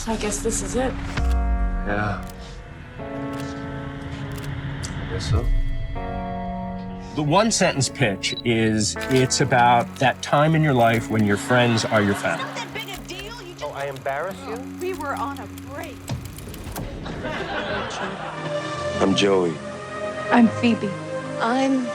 So I guess this is it. Yeah. I guess so. The one-sentence pitch is, it's about that time in your life when your friends are your family. That big a deal? You just... Oh, I embarrass you? We were on a break. I'm Joey. I'm Phoebe. I'm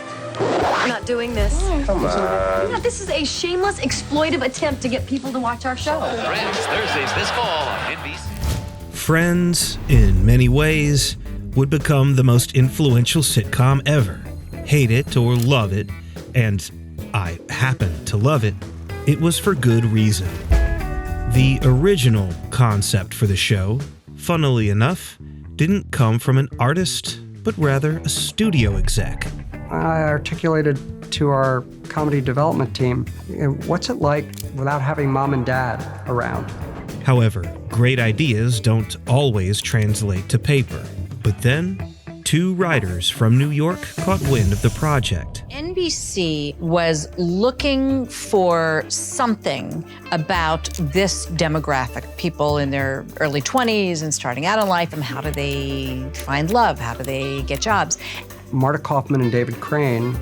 not doing this. Come on. Yeah, this is a shameless, exploitive attempt to get people to watch our show. Friends, Thursdays this fall on NBC. Friends, in many ways, would become the most influential sitcom ever. Hate it or love it, and I happen to love it, it was for good reason. The original concept for the show, funnily enough, didn't come from an artist, but rather a studio exec. I articulated to our comedy development team, what's it like without having mom and dad around? However, great ideas don't always translate to paper. But then, two writers from New York caught wind of the project. NBC was looking for something about this demographic, people in their early 20s and starting out in life, and how do they find love? How do they get jobs? Marta Kaufman and David Crane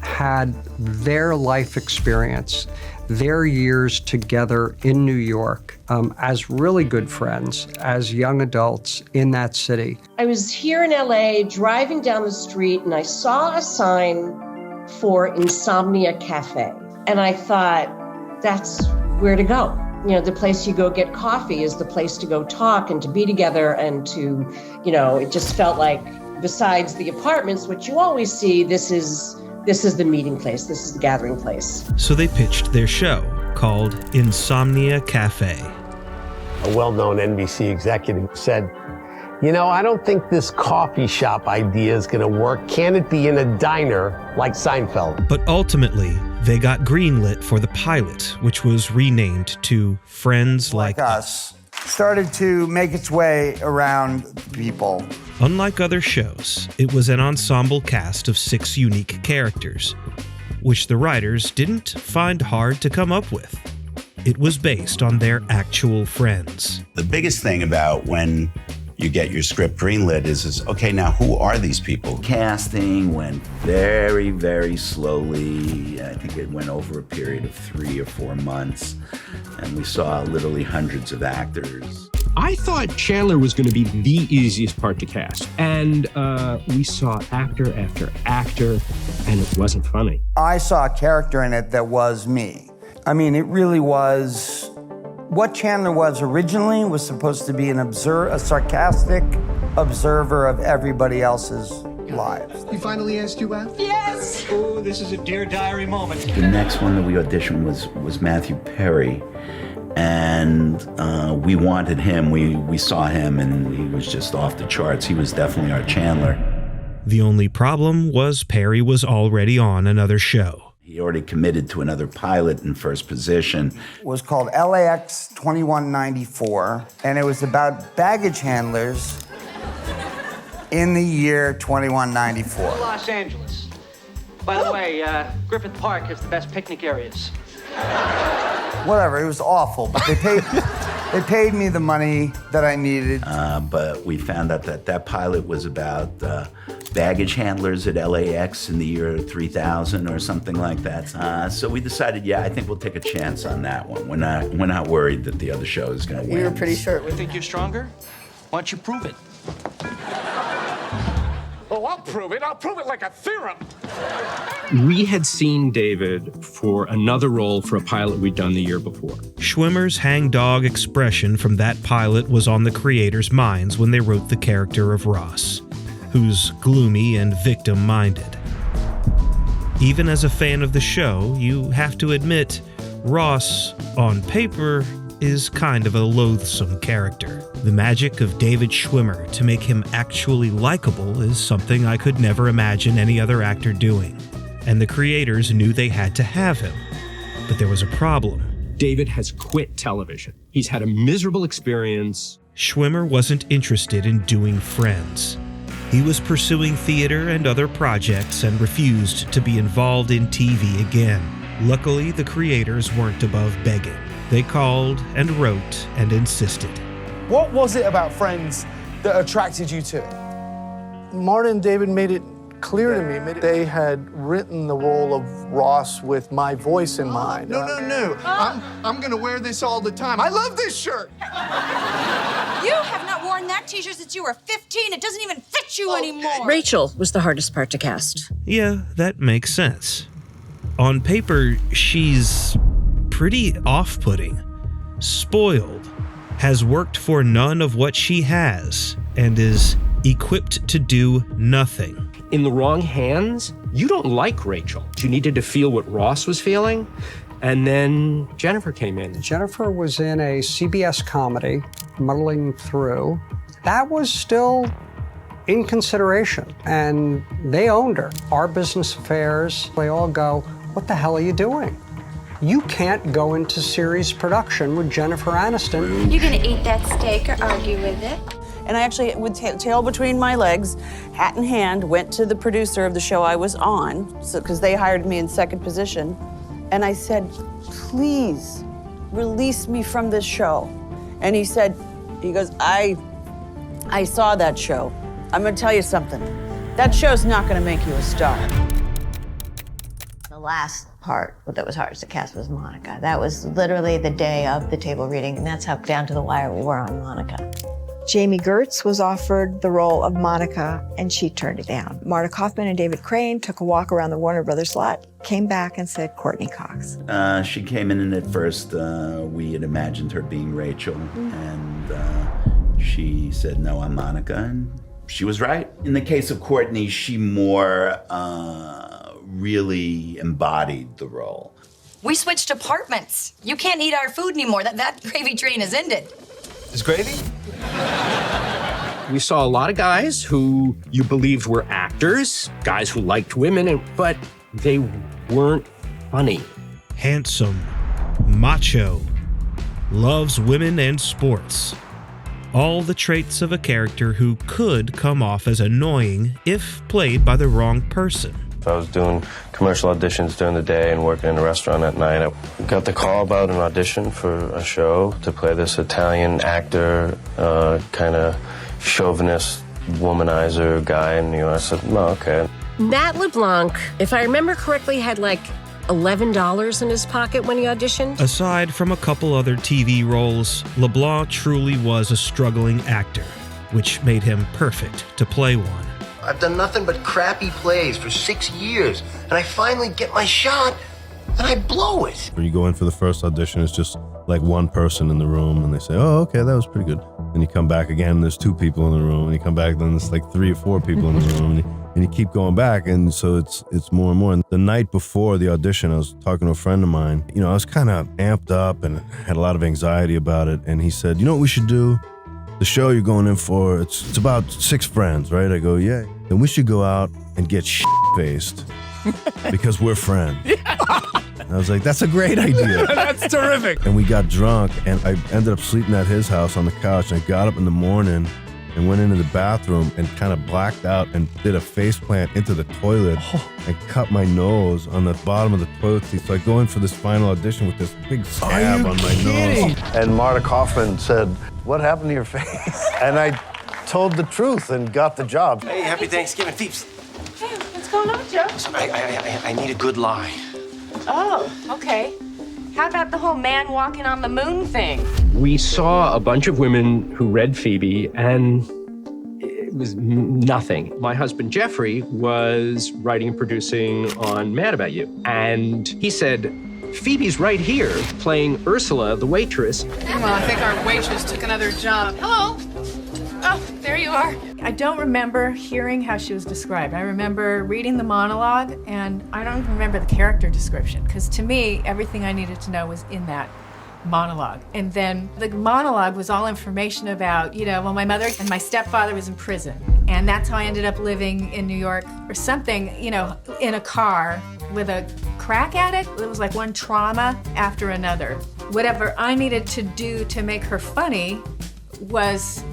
had their life experience, their years together in New York as really good friends, as young adults in that city. I was here in LA driving down the street and I saw a sign for Insomnia Cafe. And I thought, that's where to go. You know, the place you go get coffee is the place to go talk and to be together and to, you know, it just felt like besides the apartments, which you always see, this is the meeting place, this is the gathering place. So they pitched their show, called Insomnia Cafe. A well-known NBC executive said, you know, I don't think this coffee shop idea is gonna work. Can it be in a diner like Seinfeld? But ultimately, they got greenlit for the pilot, which was renamed to Friends Like Us. Started to make its way around people. Unlike other shows, it was an ensemble cast of 6 unique characters, which the writers didn't find hard to come up with. It was based on their actual friends. The biggest thing about when you get your script greenlit is okay, now who are these people? Casting went very, very slowly. I think it went over a period of 3 or 4 months, and we saw literally hundreds of actors. I thought Chandler was going to be the easiest part to cast, and we saw actor after actor, and it wasn't funny. I saw a character in it that was me. I mean, it really was... What Chandler was originally was supposed to be a sarcastic observer of everybody else's lives. You finally asked you out? Yes! Oh, this is a Dear Diary moment. The next one that we auditioned was Matthew Perry, and we wanted him. We saw him, and he was just off the charts. He was definitely our Chandler. The only problem was Perry was already on another show. He already committed to another pilot in first position. It was called LAX 2194, and it was about baggage handlers in the year 2194. Los Angeles. By the way, Griffith Park has the best picnic areas. Whatever, it was awful, but they paid me the money that I needed. But we found out that pilot was about baggage handlers at LAX in the year 3000 or something like that. So we decided, yeah, I think we'll take a chance on that one. We're not worried that the other show is going to win. We were pretty sure. You think you're stronger? Why don't you prove it? Oh, I'll prove it. I'll prove it like a theorem. We had seen David for another role for a pilot we'd done the year before. Schwimmer's hangdog expression from that pilot was on the creators' minds when they wrote the character of Ross, who's gloomy and victim-minded. Even as a fan of the show, you have to admit, Ross, on paper, is kind of a loathsome character. The magic of David Schwimmer to make him actually likable is something I could never imagine any other actor doing. And the creators knew they had to have him. But there was a problem. David has quit television. He's had a miserable experience. Schwimmer wasn't interested in doing Friends. He was pursuing theater and other projects and refused to be involved in TV again. Luckily, the creators weren't above begging. They called and wrote and insisted. What was it about Friends that attracted you to it? Marta and David made it clear to me they had written the role of Ross with my voice in mind. No. I'm gonna wear this all the time. I love this shirt. You have not worn that t-shirt since you were 15. It doesn't even fit you anymore. Rachel was the hardest part to cast. Yeah, that makes sense. On paper, she's pretty off-putting, spoiled, has worked for none of what she has, and is equipped to do nothing. In the wrong hands, you don't like Rachel. You needed to feel what Ross was feeling, and then Jennifer came in. Jennifer was in a CBS comedy, Muddling Through. That was still in consideration, and they owned her. Our Business Affairs, they all go, what the hell are you doing? You can't go into series production with Jennifer Aniston. You gonna eat that steak or argue with it? And I actually, with tail between my legs, hat in hand, went to the producer of the show I was on, because they hired me in second position, and I said, please, release me from this show. And he goes, I saw that show. I'm gonna tell you something. That show's not gonna make you a star. The last part that was hardest to cast was Monica. That was literally the day of the table reading, and that's how down to the wire we were on Monica. Jamie Gertz was offered the role of Monica, and she turned it down. Marta Kauffman and David Crane took a walk around the Warner Brothers lot, came back and said Courtney Cox. She came in, and at first we had imagined her being Rachel, and she said, no, I'm Monica, and she was right. In the case of Courtney, she more really embodied the role. We switched apartments. You can't eat our food anymore. That gravy train has ended. Is gravy? We saw a lot of guys who you believed were actors, guys who liked women, but they weren't funny. Handsome, macho, loves women and sports. All the traits of a character who could come off as annoying if played by the wrong person. I was doing commercial auditions during the day and working in a restaurant at night. I got the call about an audition for a show to play this Italian actor, kind of chauvinist, womanizer guy, and I said, no, okay. Matt LeBlanc, if I remember correctly, had like $11 in his pocket when he auditioned. Aside from a couple other TV roles, LeBlanc truly was a struggling actor, which made him perfect to play one. I've done nothing but crappy plays for 6 years, and I finally get my shot, and I blow it. When you go in for the first audition, it's just like one person in the room, and they say, oh, okay, that was pretty good. Then you come back again, and there's 2 people in the room, and you come back, then there's like 3 or 4 people in the room, and you keep going back, and so it's more and more. And the night before the audition, I was talking to a friend of mine. I was kind of amped up and had a lot of anxiety about it, and he said, you know what we should do? The show you're going in for, it's about 6 friends, right? I go, yeah. Then we should go out and get shit-faced because we're friends. And I was like, that's a great idea. That's terrific. And we got drunk, and I ended up sleeping at his house on the couch, and I got up in the morning and went into the bathroom and kind of blacked out and did a face plant into the toilet and cut my nose on the bottom of the toilet seat. So I go in for this final audition with this big scab on my nose. And Marta Kauffman said, what happened to your face? And I told the truth and got the job. Hey, happy Thanksgiving, Thieves. Hey, what's going on, Joe? I need a good lie. Oh, okay. How about the whole man walking on the moon thing? We saw a bunch of women who read Phoebe, and it was nothing. My husband, Jeffrey, was writing and producing on Mad About You, and he said, Phoebe's right here, playing Ursula, the waitress. Well, I think our waitress took another job. Hello. Oh, there you are. I don't remember hearing how she was described. I remember reading the monologue, and I don't even remember the character description, because to me, everything I needed to know was in that monologue. And then the monologue was all information about, well, my mother and my stepfather was in prison, and that's how I ended up living in New York or something, in a car with a crack addict. It was like one trauma after another. Whatever I needed to do to make her funny was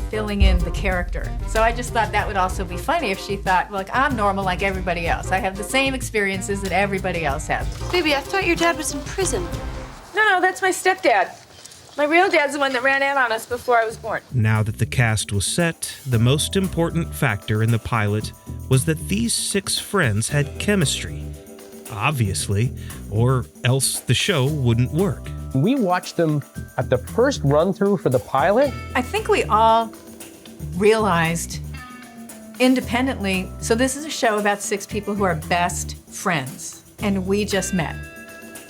filling in the character. So I just thought that would also be funny if she thought, well, I'm normal like everybody else. I have the same experiences that everybody else has. Baby, I thought your dad was in prison. No, that's my stepdad. My real dad's the one that ran out on us before I was born. Now that the cast was set, the most important factor in the pilot was that these 6 friends had chemistry. Obviously, or else the show wouldn't work. We watched them at the first run-through for the pilot. I think we all realized independently, so this is a show about 6 people who are best friends, and we just met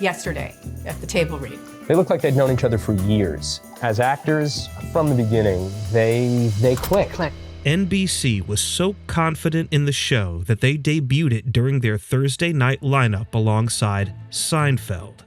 yesterday at the table read. They looked like they'd known each other for years. As actors, from the beginning, they clicked. NBC was so confident in the show that they debuted it during their Thursday night lineup alongside Seinfeld.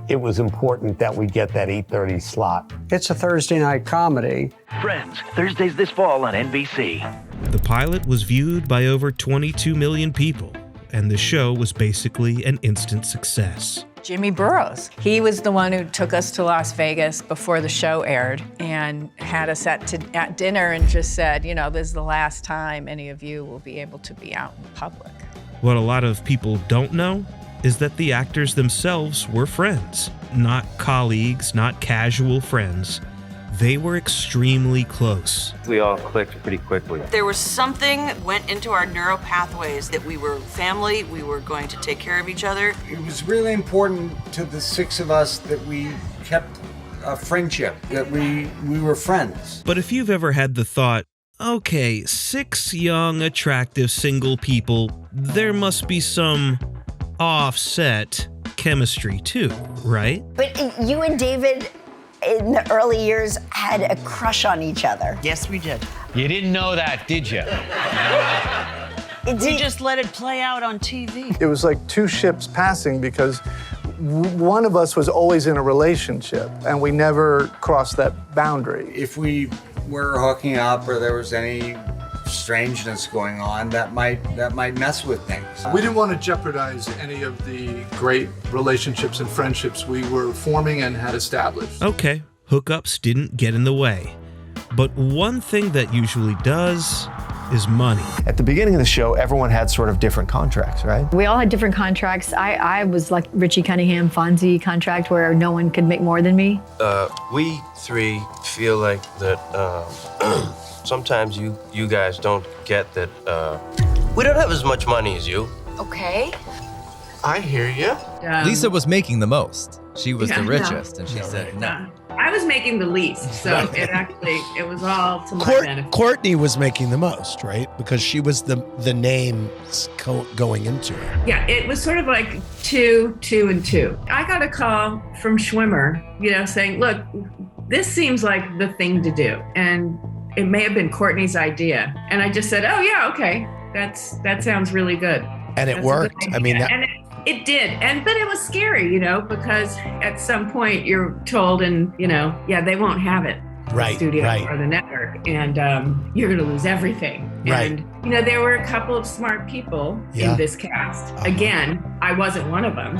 It was important that we get that 8:30 slot. It's a Thursday night comedy. Friends, Thursdays this fall on NBC. The pilot was viewed by over 22 million people, and the show was basically an instant success. Jimmy Burrows. He was the one who took us to Las Vegas before the show aired and had us at dinner and just said, you know, this is the last time any of you will be able to be out in public. What a lot of people don't know is that the actors themselves were friends. Not colleagues, not casual friends. They were extremely close. We all clicked pretty quickly. There was something went into our neural pathways that we were family, we were going to take care of each other. It was really important to the 6 of us that we kept a friendship, that we were friends. But if you've ever had the thought, okay, 6 young, attractive, single people, there must be some offset chemistry too, right? But you and David, in the early years, had a crush on each other. Yes, we did. You didn't know that, did you? We just let it play out on TV. It was like 2 ships passing because one of us was always in a relationship and we never crossed that boundary. If we were hooking up or there was any strangeness going on, that might mess with things. We didn't want to jeopardize any of the great relationships and friendships we were forming and had established. Okay, hookups didn't get in the way. But one thing that usually does is money. At the beginning of the show, everyone had sort of different contracts, right? We all had different contracts. I was like Richie Cunningham, Fonzie contract where no one could make more than me. We 3 feel like that sometimes you guys don't get that we don't have as much money as you. Okay. I hear you. Lisa was making the most. She was the no. richest, and she said no. I was making the least, so it was all to my benefit. Courtney was making the most, right? Because she was the name going into it. Yeah, it was sort of like 2, 2, and 2. I got a call from Schwimmer, saying, look, this seems like the thing to do. And it may have been Courtney's idea. And I just said, oh yeah, okay. That sounds really good. And it worked. I mean, it did. But it was scary, because at some point you're told and, they won't have it. Right, the studio right. or the network. And you're going to lose everything. Right. And, there were a couple of smart people in this cast. Again, I wasn't one of them.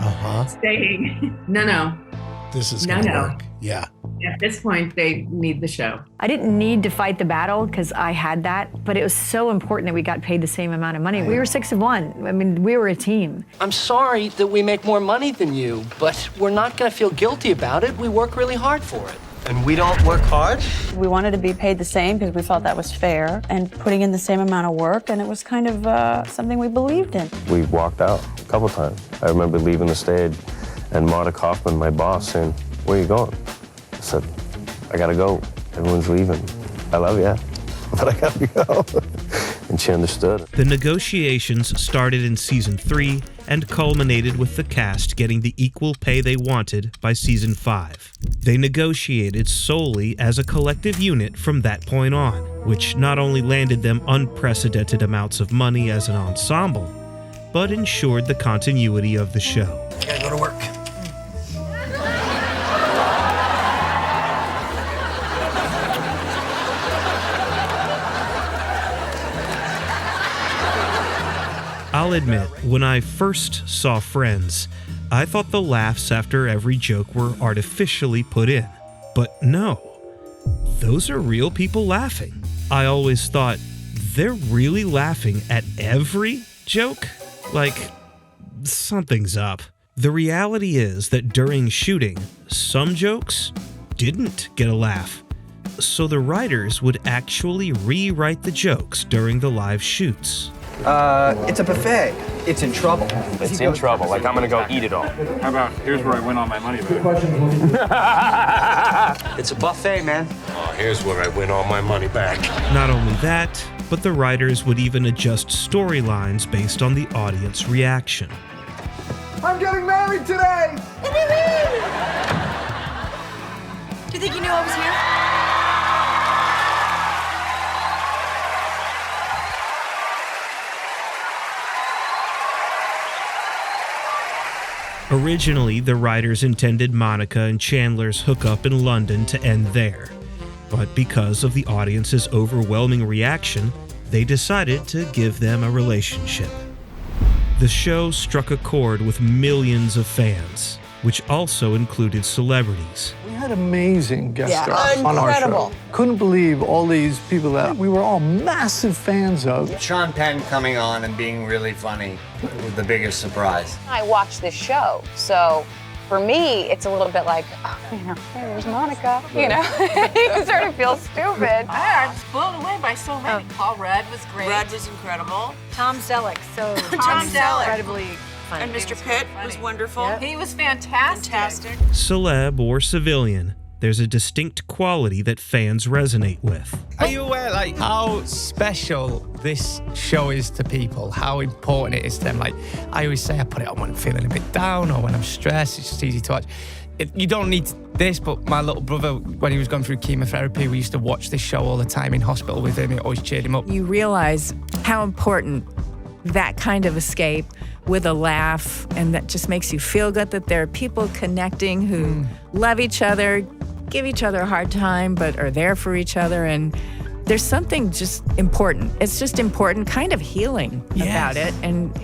Saying, no. This is going to work. Yeah. At this point, they need the show. I didn't need to fight the battle because I had that, but it was so important that we got paid the same amount of money. We were 6 of 1. I mean, we were a team. I'm sorry that we make more money than you, but we're not going to feel guilty about it. We work really hard for it. And we don't work hard? We wanted to be paid the same because we felt that was fair and putting in the same amount of work, and it was kind of something we believed in. We walked out a couple times. I remember leaving the stage and Marta Kaufman, my boss, saying, where are you going? I said, I gotta go. Everyone's leaving. I love you, but I gotta go. And she understood. The negotiations started in season 3 and culminated with the cast getting the equal pay they wanted by season 5. They negotiated solely as a collective unit from that point on, which not only landed them unprecedented amounts of money as an ensemble, but ensured the continuity of the show. I gotta go to work. I'll admit, when I first saw Friends, I thought the laughs after every joke were artificially put in. But no, those are real people laughing. I always thought, they're really laughing at every joke? Like, something's up. The reality is that during shooting, some jokes didn't get a laugh. So the writers would actually rewrite the jokes during the live shoots. It's a buffet. It's in trouble. It's in trouble. Like, I'm gonna go eat it all. How about, here's where I win all my money back. It's a buffet, man. Oh, here's where I win all my money back. Not only that, but the writers would even adjust storylines based on the audience reaction. I'm getting married today! Do you think you knew I was here? Originally, the writers intended Monica and Chandler's hookup in London to end there. But because of the audience's overwhelming reaction, they decided to give them a relationship. The show struck a chord with millions of fans, which also included celebrities. We had amazing guest stars on our incredible. show. Couldn't believe all these people that we were all massive fans of. Sean Penn coming on and being really funny was the biggest surprise. I watch this show, so for me, it's a little bit like, oh, you know, there's Monica. You know, you sort of feel stupid. I was blown away by so many. Paul Rudd was great. Rudd was incredible. Tom Selleck, so Tom Selleck. incredibly funny. And Mr. Pitt was wonderful. He was fantastic. Celeb or civilian, there's a distinct quality that fans resonate with. Are you aware, like, how special this show is to people? How important it is to them? Like, I always say I put it on when I'm feeling a bit down or when I'm stressed. It's just easy to watch. You don't need this, but my little brother, when he was going through chemotherapy, we used to watch this show all the time in hospital with him. It always cheered him up. You realize how important that kind of escape with a laugh, and that just makes you feel good that there are people connecting who love each other, give each other a hard time, but are there for each other. And there's something just important. It's just important, kind of healing about it. And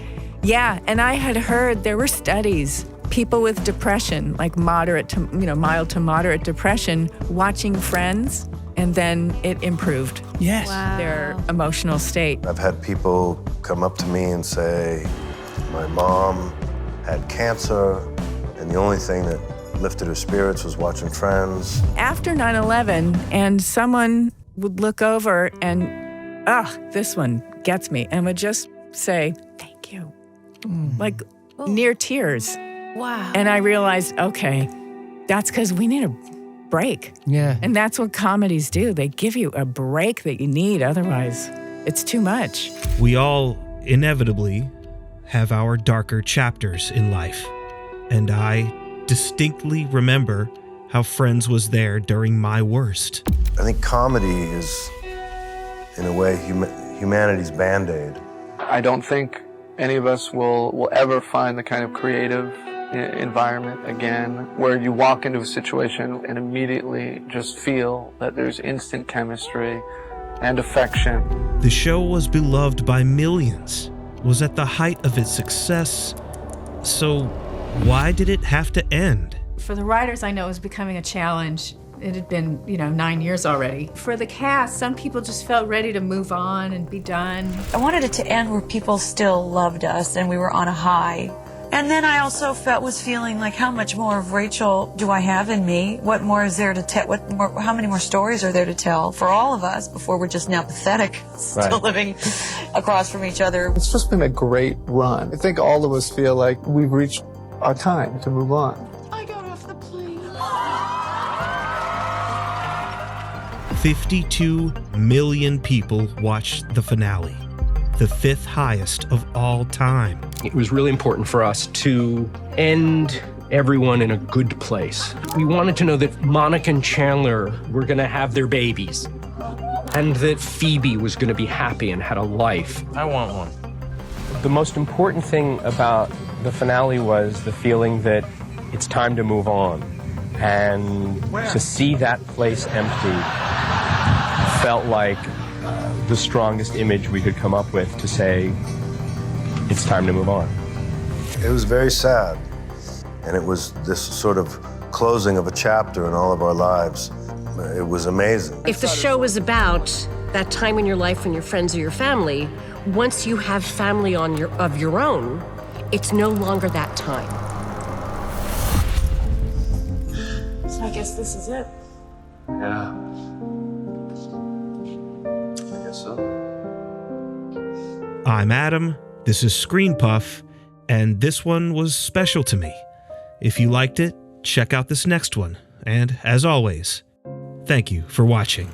yeah, and I had heard there were studies, people with depression, like moderate to, mild to moderate depression, watching Friends, and then it improved their emotional state. I've had people come up to me and say, my mom had cancer, and the only thing that lifted her spirits was watching Friends. After 9/11, and someone would look over and, this one gets me, and would just say, thank you. Like near tears. Wow. And I realized, okay, that's because we need a break. Yeah. And that's what comedies do. They give you a break that you need, otherwise it's too much. We all inevitably have our darker chapters in life, and I distinctly remember how Friends was there during my worst. I think comedy is, in a way, humanity's Band-Aid. I don't think any of us will ever find the kind of creative environment again where you walk into a situation and immediately just feel that there's instant chemistry and affection. The show was beloved by millions, was at the height of its success, so why did it have to end? For the writers, I know it was becoming a challenge. It had been, 9 years already. For the cast, some people just felt ready to move on and be done. I wanted it to end where people still loved us and we were on a high. And then I also was feeling like, how much more of Rachel do I have in me? What more is there to tell? How many more stories are there to tell for all of us before we're just now pathetic, still living across from each other? It's just been a great run. I think all of us feel like we've reached our time to move on. I got off the plane. 52 million people watched the finale, the 5th highest of all time. It was really important for us to end everyone in a good place. We wanted to know that Monica and Chandler were going to have their babies, and that Phoebe was going to be happy and had a life. I want one. The most important thing about the finale was the feeling that it's time to move on. And to see that place empty felt like the strongest image we could come up with to say, it's time to move on. It was very sad, and it was this sort of closing of a chapter in all of our lives. It was amazing. If the show was about that time in your life when your friends or your family, once you have family of your own, it's no longer that time. So I guess this is it. Yeah. I guess so. I'm Adam, this is ScreenPuff, and this one was special to me. If you liked it, check out this next one, and as always, thank you for watching.